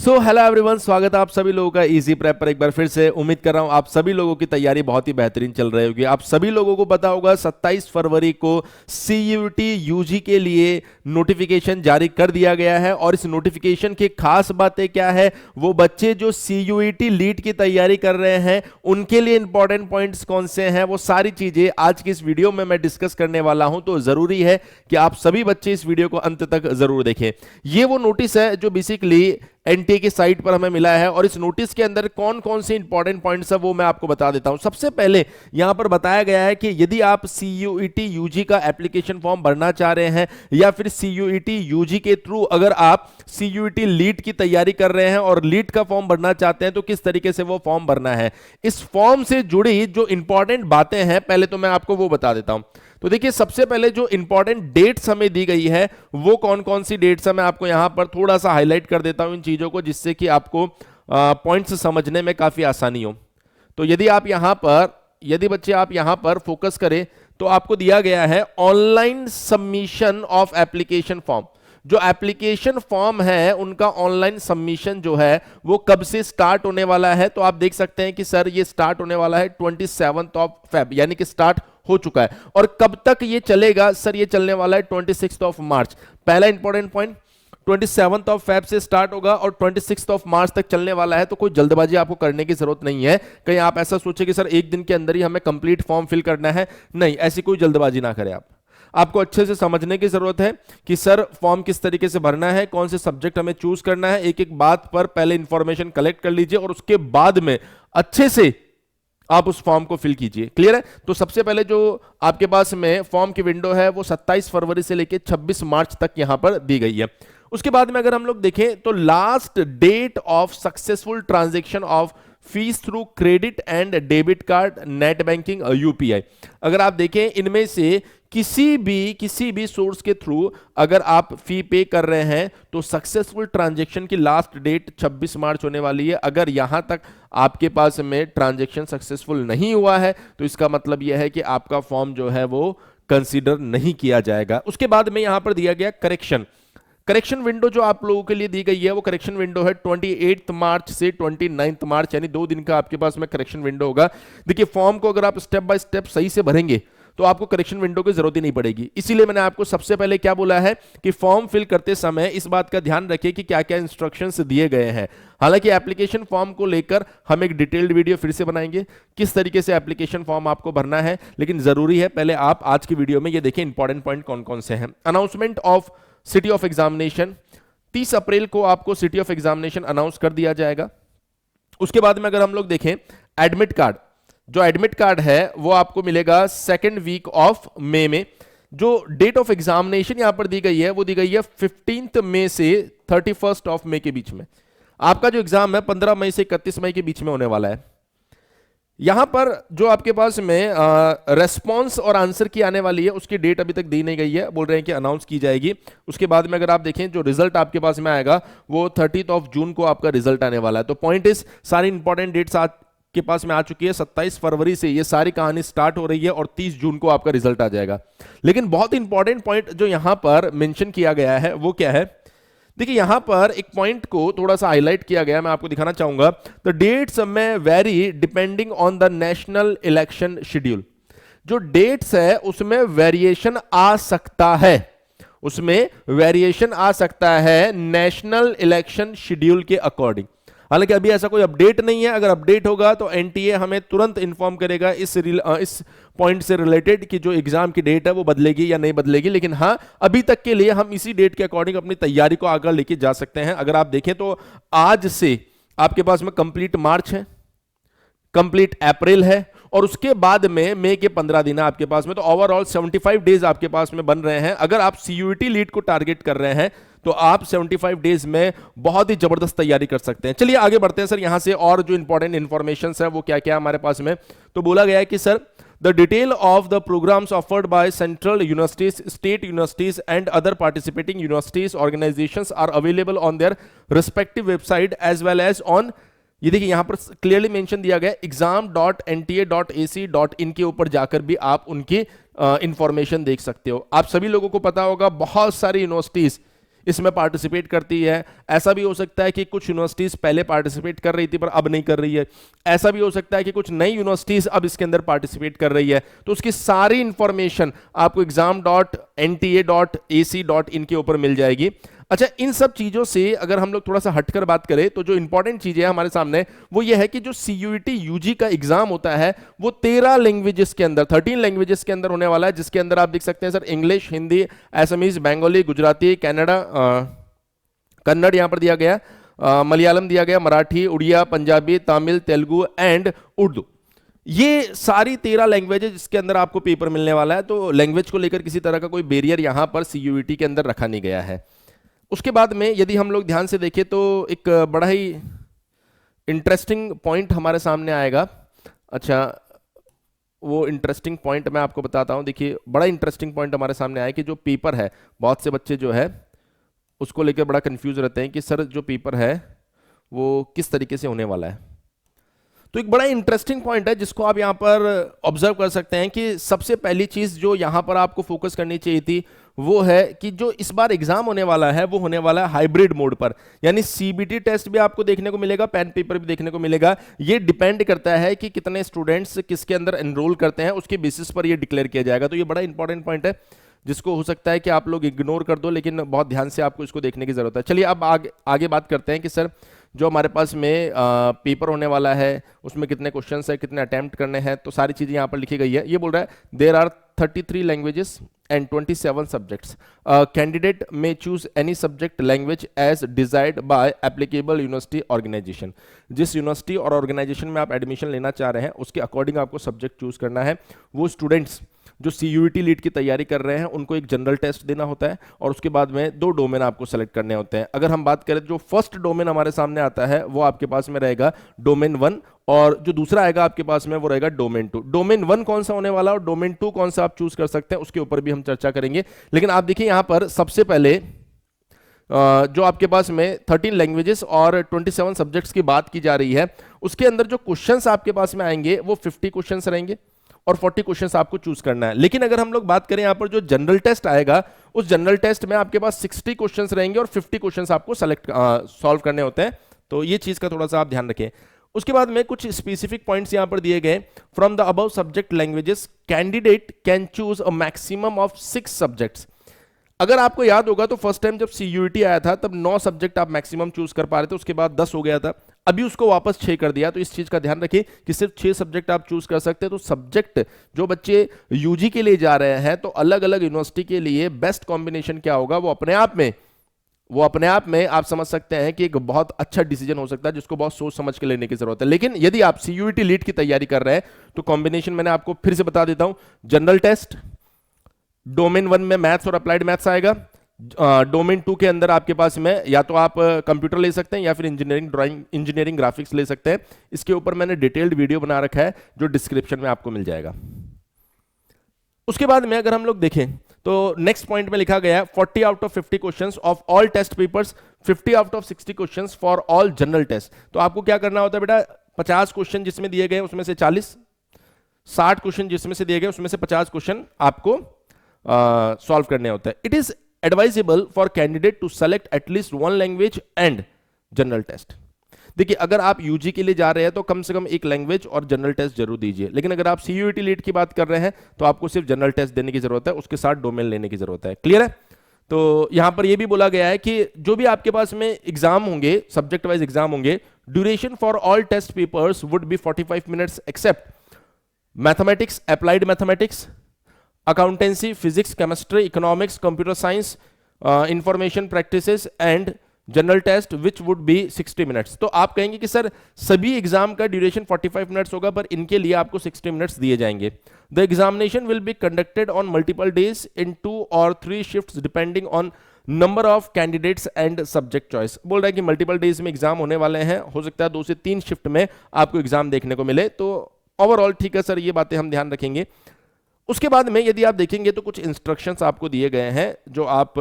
So hello everyone, स्वागत है आप सभी लोगों का इजी प्रेप पर। एक बार फिर से उम्मीद कर रहा हूं आप सभी लोगों की तैयारी बहुत ही बेहतरीन चल रही होगी। आप सभी लोगों को पता होगा 27 फरवरी को सीयूईटी यूजी के लिए नोटिफिकेशन जारी कर दिया गया है। और इस नोटिफिकेशन की खास बातें क्या है, वो बच्चे जो सीयूईटी लीड की तैयारी कर रहे हैं उनके लिए इंपॉर्टेंट पॉइंट्स कौन से हैं, वो सारी चीजें आज की इस वीडियो में मैं डिस्कस करने वाला हूं। तो जरूरी है कि आप सभी बच्चे इस वीडियो को अंत तक जरूर देखें। ये वो नोटिस है जो बेसिकली एनटीए की साइट पर हमें मिला है और इस नोटिस के अंदर कौन कौन से इंपॉर्टेंट पॉइंट्स है वो मैं आपको बता देता हूं। सबसे पहले यहां पर बताया गया है कि यदि आप सीयूईटी यूजी का एप्लीकेशन फॉर्म भरना चाह रहे हैं या फिर सीयूईटी यूजी के थ्रू अगर आप सीयूईटी लीड की तैयारी कर रहे हैं और लीड का फॉर्म भरना चाहते हैं तो किस तरीके से वो फॉर्म भरना है, इस फॉर्म से जुड़ी जो इंपॉर्टेंट बातें हैं पहले तो मैं आपको वो बता देता हूं। तो देखिए, सबसे पहले जो इंपॉर्टेंट डेट्स हमें दी गई है वो कौन कौन सी डेट्स है, मैं आपको यहां पर थोड़ा सा हाईलाइट कर देता हूं इन चीजों को, जिससे कि आपको पॉइंट्स समझने में काफी आसानी हो। तो यदि बच्चे आप यहां पर फोकस करें तो आपको दिया गया है online submission of application form. जो एप्लीकेशन फॉर्म है उनका ऑनलाइन सबमिशन जो है वो कब से स्टार्ट होने वाला है। तो आप देख सकते हैं कि सर ये स्टार्ट होने वाला है 27 ऑफ फेब, यानी कि स्टार्ट हो चुका है। और कब तक ये चलेगा, सर ये चलने वाला है 26 ऑफ मार्च। पहला इंपॉर्टेंट पॉइंट, 27 ऑफ फेब से स्टार्ट होगा और 26 ऑफ मार्च तक चलने वाला है। तो कोई जल्दबाजी आपको करने की जरूरत नहीं है। कहीं आप ऐसा सोचे कि सर एक दिन के अंदर ही हमें कंप्लीट फॉर्म फिल करना है, नहीं, ऐसी कोई जल्दबाजी ना करें। आपको अच्छे से समझने की जरूरत है कि सर फॉर्म किस तरीके से भरना है, कौन से सब्जेक्ट हमें चूज करना है। एक एक बात पर पहले इंफॉर्मेशन कलेक्ट कर लीजिए और उसके बाद में अच्छे से आप उस फॉर्म को फिल कीजिए। क्लियर है? तो सबसे पहले जो आपके पास में फॉर्म की विंडो है वो 27 फरवरी से लेकर 26 मार्च तक यहां पर दी गई है। उसके बाद में अगर हम लोग देखें तो last date of successful transaction of fees through credit and debit card, net banking, UPI. अगर आप देखें इनमें से किसी भी सोर्स के थ्रू अगर आप फी पे कर रहे हैं तो सक्सेसफुल ट्रांजैक्शन की लास्ट डेट 26 मार्च होने वाली है। अगर यहां तक आपके पास में ट्रांजैक्शन सक्सेसफुल नहीं हुआ है तो इसका मतलब यह है कि आपका फॉर्म जो है वो कंसीडर नहीं किया जाएगा। उसके बाद में यहां पर दिया गया करेक्शन विंडो जो आप लोगों के लिए दी गई है वो करेक्शन विंडो है 28 मार्च से 29 मार्च, यानी 2 दिन का आपके पास में करेक्शन विंडो होगा। देखिए, फॉर्म को अगर आप स्टेप बाय स्टेप सही से भरेंगे तो आपको करेक्शन विंडो की जरूरत ही नहीं पड़ेगी। इसीलिए मैंने आपको सबसे पहले क्या बोला है कि फॉर्म फिल करते समय इस बात का ध्यान रखिए कि क्या क्या इंस्ट्रक्शंस दिए गए हैं। हालांकि एप्लीकेशन फॉर्म को लेकर हम एक डिटेल्ड वीडियो फिर से बनाएंगे किस तरीके से एप्लीकेशन फॉर्म आपको भरना है, लेकिन जरूरी है पहले आप आज की वीडियो में ये देखें इंपॉर्टेंट पॉइंट कौन कौन से हैं। Announcement of city of examination, 30 अप्रैल को आपको सिटी ऑफ एग्जामिनेशन अनाउंस कर दिया जाएगा। उसके बाद में अगर हम लोग देखें एडमिट कार्ड, जो एडमिट कार्ड है वो आपको मिलेगा 2nd वीक ऑफ मई में। जो डेट ऑफ एग्जामिनेशन यहां पर दी गई है वो दी गई है 15 मई से 31 ऑफ मई के बीच में। आपका जो एग्जाम है 15 मई से 31 मई के बीच में होने वाला है। यहां पर जो आपके पास में रेस्पॉन्स और आंसर की आने वाली है उसकी डेट अभी तक दी नहीं गई है, बोल रहे हैं कि अनाउंस की जाएगी। उसके बाद में अगर आप देखें जो रिजल्ट आपके पास में आएगा वो 30 ऑफ जून को आपका रिजल्ट आने वाला है। तो पॉइंट इज, सारी इंपॉर्टेंट डेट्स के पास में आ चुकी है। 27 फरवरी से ये सारी कहानी स्टार्ट हो रही है और 30 जून को आपका रिजल्ट आ जाएगा। लेकिन बहुत इंपॉर्टेंट पॉइंट जो यहां पर मेंशन किया गया है वो क्या है, देखिए यहां पर एक पॉइंट को थोड़ा सा हाईलाइट किया गया, मैं आपको दिखाना चाहूंगा। द डेट्स में very depending on the national election schedule. जो डेट्स है उसमें वेरिएशन आ सकता है, नेशनल इलेक्शन शेड्यूल के अकॉर्डिंग। हालांकि अभी ऐसा कोई अपडेट नहीं है, अगर अपडेट होगा तो एनटीए हमें तुरंत इंफॉर्म करेगा इस पॉइंट से रिलेटेड कि जो एग्जाम की डेट है वो बदलेगी या नहीं बदलेगी। लेकिन हाँ, अभी तक के लिए हम इसी डेट के अकॉर्डिंग अपनी तैयारी को आगे लेके जा सकते हैं। अगर आप देखें तो आज से आपके पास में कंप्लीट मार्च है, कंप्लीट अप्रैल है और उसके बाद में मई के 15 दिन है आपके पास में। तो ओवरऑल 75 डेज आपके पास में बन रहे हैं। अगर आप सीयूईटी लीड को टारगेट कर रहे हैं तो आप 75 डेज में बहुत ही जबरदस्त तैयारी कर सकते हैं। चलिए आगे बढ़ते हैं सर, यहां से और जो इंपॉर्टेंट इंफॉर्मेशन है वो क्या क्या हमारे पास में। तो बोला गया है कि sir the detail of the programs offered by central universities, state universities and other participating universities organisations are available on their respective website as well as on, ये देखिए यहां पर क्लियरली मेंशन दिया गया exam.nta.ac.in के ऊपर जाकर भी आप उनकी इंफॉर्मेशन देख सकते हो। आप सभी लोगों को पता होगा बहुत सारी यूनिवर्सिटीज इसमें पार्टिसिपेट करती है। ऐसा भी हो सकता है कि कुछ यूनिवर्सिटीज पहले पार्टिसिपेट कर रही थी पर अब नहीं कर रही है। ऐसा भी हो सकता है कि कुछ नई यूनिवर्सिटीज अब इसके अंदर पार्टिसिपेट कर रही है। तो उसकी सारी इंफॉर्मेशन आपको exam.nta.ac.in के ऊपर मिल जाएगी। अच्छा, इन सब चीजों से अगर हम लोग थोड़ा सा हटकर बात करें तो जो इंपॉर्टेंट चीजें हैं हमारे सामने वो ये है कि जो सीयूईटी यूजी का एग्जाम होता है वो 13 लैंग्वेजेस के अंदर, 13 लैंग्वेजेस के अंदर होने वाला है, जिसके अंदर आप देख सकते हैं sir English, Hindi, Assamese, Bengali, Gujarati, Kannada यहां पर दिया गया, मलयालम दिया गया, मराठी, उड़िया, पंजाबी, तमिल, तेलुगु एंड उर्दू। ये सारी 13 लैंग्वेजेस जिसके अंदर आपको पेपर मिलने वाला है। तो लैंग्वेज को लेकर किसी तरह का कोई बैरियर यहां पर सीयूईटी के अंदर रखा नहीं गया है। उसके बाद में यदि हम लोग ध्यान से देखें तो एक बड़ा ही इंटरेस्टिंग पॉइंट हमारे सामने आएगा। अच्छा, वो इंटरेस्टिंग पॉइंट मैं आपको बताता हूं। देखिए, बड़ा इंटरेस्टिंग पॉइंट हमारे सामने आया कि जो पेपर है, बहुत से बच्चे जो है उसको लेकर बड़ा कंफ्यूज रहते हैं कि सर जो पेपर है वो किस तरीके से होने वाला है। तो एक बड़ा इंटरेस्टिंग पॉइंट है जिसको आप यहां पर ऑब्जर्व कर सकते हैं कि सबसे पहली चीज जो यहां पर आपको फोकस करनी चाहिए थी वो है कि जो इस बार एग्जाम होने वाला है वो होने वाला है हाइब्रिड मोड पर। यानी सीबीटी टेस्ट भी आपको देखने को मिलेगा, पेन पेपर भी देखने को मिलेगा। ये डिपेंड करता है कि कितने स्टूडेंट्स किसके अंदर एनरोल करते हैं, उसके बेसिस पर ये डिक्लेयर किया जाएगा। तो ये बड़ा इंपॉर्टेंट पॉइंट है जिसको हो सकता है कि आप लोग इग्नोर कर दो, लेकिन बहुत ध्यान से आपको इसको देखने की जरूरत है। चलिए अब आगे बात करते हैं कि सर जो हमारे पास में पेपर होने वाला है उसमें कितने क्वेश्चंस है, कितने अटेम्प्ट करने हैं। तो सारी चीजें यहाँ पर लिखी गई है। ये बोल रहा है there are 33 languages and 27 subjects. Candidate में choose any subject language as desired by applicable university organisation. जिस यूनिवर्सिटी और ऑर्गेनाइजेशन में आप एडमिशन लेना चाह रहे हैं उसके अकॉर्डिंग आपको सब्जेक्ट चूज करना है। वो स्टूडेंट्स जो सीयूईटी लीड की तैयारी कर रहे हैं उनको एक जनरल टेस्ट देना होता है और उसके बाद में 2 डोमेन आपको सेलेक्ट करने होते हैं। अगर हम बात करें जो फर्स्ट डोमेन हमारे सामने आता है वो आपके पास में रहेगा डोमेन 1 और जो दूसरा आएगा आपके पास में वो रहेगा डोमेन 2। डोमेन 1 कौन सा होने वाला और डोमेन 2 कौन सा आप चूज कर सकते हैं उसके ऊपर भी हम चर्चा करेंगे। लेकिन आप देखिए यहां पर सबसे पहले जो आपके पास में 13 लैंग्वेजेस और 27 सब्जेक्ट्स की बात की जा रही है उसके अंदर जो क्वेश्चंस आपके पास में आएंगे वो 50 क्वेश्चंस रहेंगे और 40 क्वेश्चंस आपको चूज करना है। लेकिन अगर हम लोग बात करें यहां पर जो जनरल टेस्ट आएगा उस जनरल टेस्ट में आपके पास 60 क्वेश्चंस रहेंगे और 50 क्वेश्चंस आपको सॉल्व करने होते हैं। तो ये चीज का थोड़ा सा आप ध्यान रखें। उसके बाद में कुछ स्पेसिफिक पॉइंट्स यहां पर दिए गए। From the above subject languages candidate can choose a maximum of 6 subjects. अगर आपको याद होगा तो फर्स्ट टाइम जब सीयूईटी आया था तब 9 सब्जेक्ट आप मैक्सिमम चूज कर पा रहे थे, उसके बाद 10 हो गया था, अभी उसको वापस 6 कर दिया। तो इस चीज का ध्यान रखिए कि सिर्फ 6 सब्जेक्ट आप चूज कर सकते हैं। तो सब्जेक्ट जो बच्चे यूजी के लिए जा रहे हैं तो अलग अलग यूनिवर्सिटी के लिए बेस्ट कॉम्बिनेशन क्या होगा वो अपने आप में आप समझ सकते हैं कि एक बहुत अच्छा डिसीजन हो सकता है जिसको बहुत सोच समझ के लेने की जरूरत है। लेकिन यदि आप सीयूईटी लीड की तैयारी कर रहे हैं तो कॉम्बिनेशन मैंने आपको फिर से बता देता हूं। जनरल टेस्ट, डोमेन 1 में मैथ्स और अप्लाइड मैथ्स आएगा, डोमेन 2 के अंदर आपके पास में या तो आप कंप्यूटर ले सकते हैं या फिर इंजीनियरिंग ड्राइंग, इंजीनियरिंग ग्राफिक्स ले सकते हैं। इसके ऊपर मैंने डिटेल्ड वीडियो बना रखा है जो डिस्क्रिप्शन में आपको मिल जाएगा। उसके बाद में अगर हम लोग देखें तो नेक्स्ट पॉइंट में लिखा गया है 40 out of 50 questions of all test papers, 50 out of 60 questions for all general test. तो आपको क्या करना होता है बेटा, 50 क्वेश्चन जिसमें दिए गए उसमें से 40, 60 क्वेश्चन जिसमें से दिए गए उसमें से 50 क्वेश्चन आपको सॉल्व करने होते हैं। It is advisable for candidate to select at least 1 language and general test. देखिए, अगर आप यूजी के लिए जा रहे हैं तो कम से कम 1 लैंग्वेज और जनरल टेस्ट जरूर दीजिए। लेकिन अगर आप सीयूईटी लीड की बात कर रहे हैं तो आपको सिर्फ जनरल टेस्ट देने की जरूरत है, उसके साथ डोमेन लेने की जरूरत है। क्लियर है? तो यहां पर यह भी बोला गया है कि जो भी आपके पास में एग्जाम होंगे, सब्जेक्ट वाइज एग्जाम होंगे, duration for all test papers would be 45 minutes except mathematics, applied mathematics, accountancy, physics, chemistry, economics, computer science, information practices and general test which would be 60 minutes. तो आप कहेंगे कि sir सभी exam का duration 45 minutes होगा पर इनके लिए आपको 60 मिनट्स दिए जाएंगे। The examination will be conducted on multiple days in 2 और 3 shifts depending on number of candidates and subject choice. बोल रहा है कि मल्टीपल डेज में एग्जाम होने वाले हैं, हो सकता है 2 से 3 शिफ्ट में आपको एग्जाम देखने को मिले। तो ओवरऑल ठीक है सर, ये बातें हम ध्यान रखेंगे। उसके बाद में यदि आप देखेंगे तो कुछ इंस्ट्रक्शंस आपको दिए गए हैं जो आप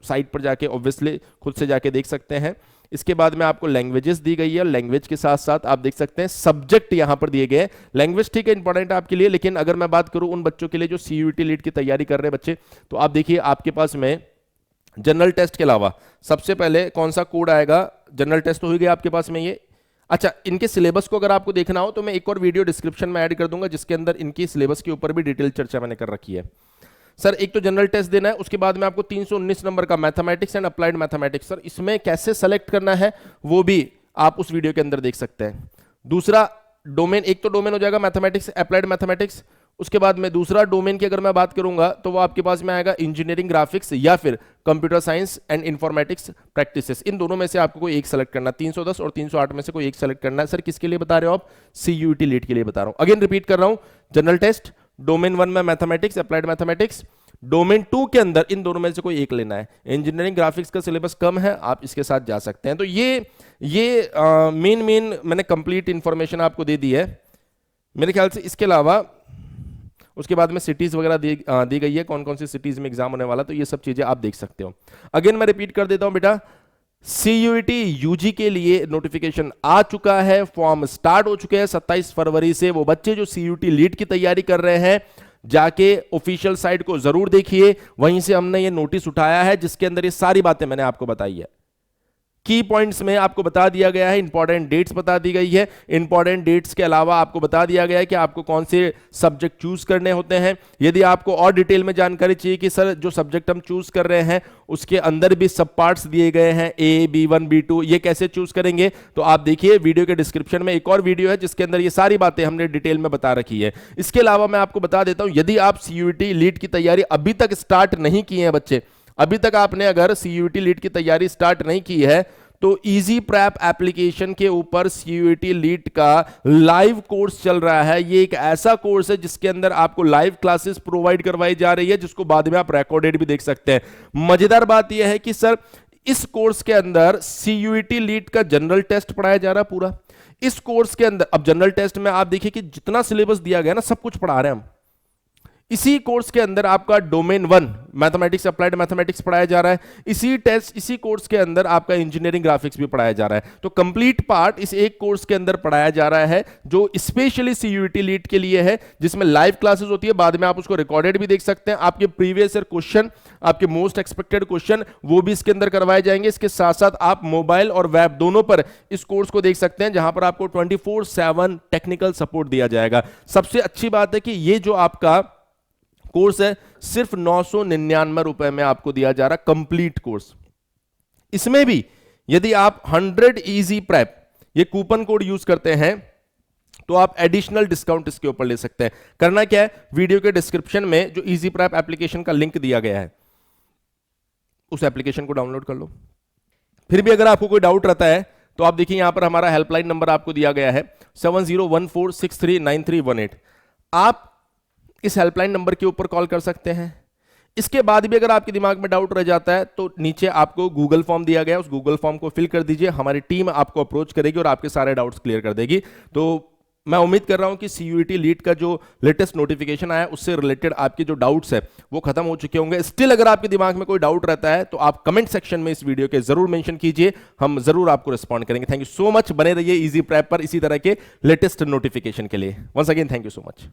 साइट पर जाके ऑब्वियसली खुद से जाके देख सकते हैं। इसके बाद में आपको लैंग्वेजेस दी गई है, लैंग्वेज के साथ साथ आप देख सकते हैं सब्जेक्ट यहां पर दिए गए हैं। लैंग्वेज ठीक है, इंपॉर्टेंट है आपके लिए, लेकिन अगर मैं बात करूं उन बच्चों के लिए जो सीयूईटी लीड की तैयारी कर रहे हैं बच्चे, तो आप देखिए आपके पास में जनरल टेस्ट के अलावा सबसे पहले कौन सा कोड आएगा? जनरल टेस्ट तो हो गया आपके पास में ये। अच्छा, इनके सिलेबस को अगर आपको देखना हो तो मैं एक और वीडियो डिस्क्रिप्शन में ऐड कर दूंगा जिसके अंदर इनकी सिलेबस के ऊपर भी डिटेल चर्चा मैंने कर रखी है। सर एक तो जनरल टेस्ट देना है, उसके बाद में आपको 319 नंबर का mathematics and applied mathematics, sir इसमें कैसे सेलेक्ट करना है वो भी आप उस वीडियो के अंदर देख सकते हैं। दूसरा डोमेन, एक तो डोमेन हो जाएगा मैथमेटिक्स अप्लाइड मैथमेटिक्स, उसके बाद में दूसरा डोमेन की अगर मैं बात करूंगा तो वो आपके पास में आएगा इंजीनियरिंग ग्राफिक्स या फिर computer science and informatics practices. इन दोनों में से आपको कोई एक सेलेक्ट करना, 310 और 308 में से कोई एक सेलेक्ट करना है। सर किसके लिए बता रहे हो आप? सीयूईटी लीट के लिए बता रहा हूं। अगेन रिपीट कर रहा हूं, जनरल टेस्ट डोमेन 1 में मैथमेटिक्स अप्लाइड मैथमेटिक्स, डोमेन 2 के अंदर इन दोनों में से कोई एक लेना है। इंजीनियरिंग ग्राफिक्स का सिलेबस कम है, आप इसके साथ जा सकते हैं। तो ये मेन मैंने कंप्लीट इंफॉर्मेशन आपको दे दी है मेरे ख्याल से। इसके अलावा उसके बाद में सिटीज वगैरह दी गई है, कौन कौन सी सिटीज में एग्जाम होने वाला, तो ये सब चीजें आप देख सकते हो। अगेन मैं रिपीट कर देता हूं बेटा, सीयूईटी यूजी के लिए नोटिफिकेशन आ चुका है, फॉर्म स्टार्ट हो चुके हैं 27 फरवरी से। वो बच्चे जो सीयूईटी लीट की तैयारी कर रहे हैं जाके ऑफिशियल साइट को जरूर देखिए, वहीं से हमने ये नोटिस उठाया है जिसके अंदर ये सारी बातें मैंने आपको बताई है। की पॉइंट्स में आपको बता दिया गया है, इंपॉर्टेंट डेट्स बता दी गई है। इंपॉर्टेंट डेट्स के अलावा आपको बता दिया गया है कि आपको कौन से सब्जेक्ट चूज करने होते हैं। यदि आपको और डिटेल में जानकारी चाहिए कि सर जो सब्जेक्ट हम चूज कर रहे हैं उसके अंदर भी सब पार्ट्स दिए गए हैं, ए B1 B2, ये कैसे चूज करेंगे, तो आप देखिए वीडियो के डिस्क्रिप्शन में एक और वीडियो है जिसके अंदर ये सारी बातें हमने डिटेल में बता रखी है। इसके अलावा मैं आपको बता देता हूं, यदि आप सीयूईटी लीट की तैयारी अभी तक स्टार्ट नहीं की है बच्चे, अभी तक आपने अगर सीयूईटी लीट की तैयारी स्टार्ट नहीं की है तो इजी प्रैप एप्लीकेशन के ऊपर सीयूईटी लीट का लाइव कोर्स चल रहा है। ये एक ऐसा कोर्स है जिसके अंदर आपको लाइव क्लासेस प्रोवाइड करवाई जा रही है, जिसको बाद में आप रिकॉर्डेड भी देख सकते हैं। मजेदार बात यह है कि सर इस कोर्स के अंदर सीयूईटी लीट का जनरल टेस्ट पढ़ाया जा रहा है पूरा। इस कोर्स के अंदर अब जनरल टेस्ट में आप देखिए कि जितना सिलेबस दिया गया ना सब कुछ पढ़ा रहे हैं हम। इसी कोर्स के अंदर आपका डोमेन 1 मैथमेटिक्स अप्लाइड मैथमेटिक्स पढ़ाया जा रहा है। इसी कोर्स के अंदर आपका इंजीनियरिंग ग्राफिक्स भी पढ़ाया जा रहा है। तो कंप्लीट पार्ट इस एक कोर्स के अंदर पढ़ाया जा रहा है जो स्पेशली सीयूईटी लीट के लिए है, जिसमें लाइव क्लासेस होती है, बाद में आप उसको रिकॉर्डेड भी देख सकते हैं। आपके प्रीवियस ईयर क्वेश्चन, आपके मोस्ट एक्सपेक्टेड क्वेश्चन वो भी इसके अंदर करवाए जाएंगे। इसके साथ साथ आप मोबाइल और वेब दोनों पर इस कोर्स को देख सकते हैं, जहां पर आपको 24/7 टेक्निकल सपोर्ट दिया जाएगा। सबसे अच्छी बात है कि ये जो आपका कोर्स है सिर्फ 999 रुपए में आपको दिया जा रहा कंप्लीट कोर्स। इसमें भी यदि आप 100 इजी प्रेप ये कूपन कोड यूज करते हैं तो आप एडिशनल डिस्काउंट इसके ऊपर ले सकते हैं। करना क्या है, वीडियो के डिस्क्रिप्शन में जो इजी प्रेप एप्लीकेशन का लिंक दिया गया है उस एप्लीकेशन को डाउनलोड कर लो। फिर भी अगर आपको कोई डाउट रहता है तो आप देखिए यहां पर हमारा हेल्पलाइन नंबर आपको दिया गया है 7014639318। आप इस हेल्पलाइन नंबर के ऊपर कॉल कर सकते हैं। इसके बाद भी अगर आपके दिमाग में डाउट रह जाता है तो नीचे आपको गूगल फॉर्म दिया गया है, उस गूगल फॉर्म को फिल कर दीजिए, हमारी टीम आपको अप्रोच करेगी और आपके सारे डाउट्स क्लियर कर देगी। तो मैं उम्मीद कर रहा हूं कि सीयूईटी लीट का जो लेटेस्ट नोटिफिकेशन आया उससे रिलेटेड आपके जो डाउट्स है वो खत्म हो चुके होंगे। स्टिल अगर आपके दिमाग में कोई डाउट रहता है तो आप कमेंट सेक्शन में इस वीडियो के जरूर मेंशन कीजिए, हम जरूर आपको रिस्पॉन्ड करेंगे। थैंक यू सो मच, बने रहिए इजी प्रेप पर इसी तरह के लेटेस्ट नोटिफिकेशन के लिए। Once again thank you so much.